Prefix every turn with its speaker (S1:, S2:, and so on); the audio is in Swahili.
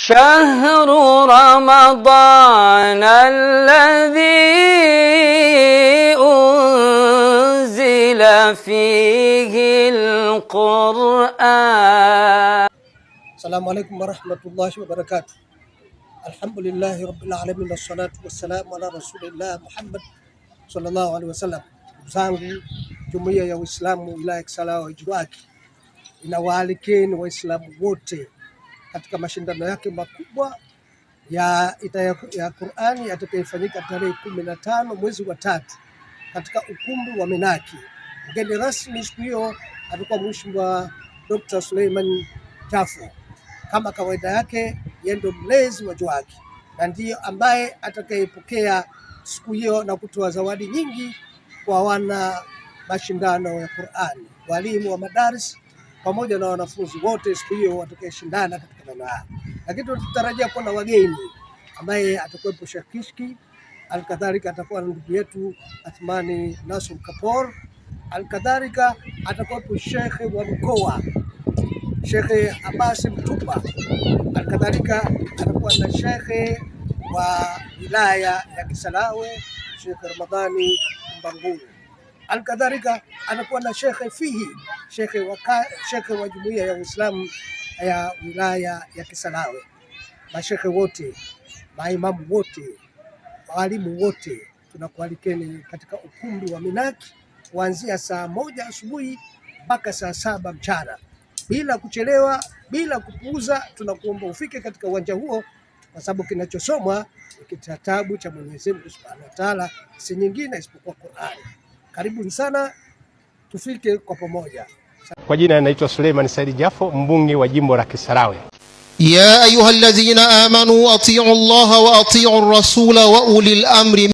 S1: شهر رمضان الذي أنزل فيه القرآن.
S2: السلام عليكم ورحمة الله وبركاته. الحمد لله رب العالمين والصلاة والسلام على رسول الله Muhammad sallallahu alaihi wasallam. Zangu Jumuiya ya Uislamu wilaya ya Kisarawe Ijuaki inawaalikeni Waislamu wote katika mashindano yake makubwa ya Qur'ani yatakayofanyika tarehe 15 mwezi wa 3 katika ukumbi wa Menaki. Mgeni rasmi siku hiyo atakuwa Mheshimiwa Dr. Suleiman Jafo. Kama kawaida yake, yeye ndo mlezi wa Juaki na ndiye ambaye atakayepokea siku hiyo na kutoa zawadi nyingi kwa wana mashindano ya Qur'ani, walimu wa madaris pamoja na wanafunzi wote siku hiyo watakayeshindana katika maeneo haya. Lakini tunatarajia kuwa na wageni ambaye atakuwepo Sheikh Kishki, alkadhalika atakuwa na ndugu yetu Athmani Nasr Kapor, alkadhalika atakuwepo Sheikh wa mkoa Sheikh Abbas Mtupa, alkadhalika atakuwa na Sheikh wa wilaya ya Kisarawe Sheikh Ramadhani Mbangulu, alkadhalika anakuwa na Sheikh Fihi, Sheikh wa Jumuiya ya Uislamu ya wilaya ya Kisarawe. Mashekhe wote, maimamu wote, walimu wote, tunakualikeni katika ukumbi wa Menaki kuanzia saa 1 asubuhi mpaka saa 7 mchana. Bila kuchelewa, bila kupuuza, tunakuomba ufike katika uwanja huo, kwa sababu kinachosomwa ni kitabu cha Mwenyezi Mungu Subhanahu wa Ta'ala, si nyingine isipokuwa Qur'ani. Karibuni sana, tufike kwa pamoja.
S3: Kwa jina naitwa Suleiman Said Jafo, mbunge wa jimbo la Kisarawe.
S4: Ya ayyuhalladhina amanu atii'u Allah wa atii'u ar-rasula wa ulil amri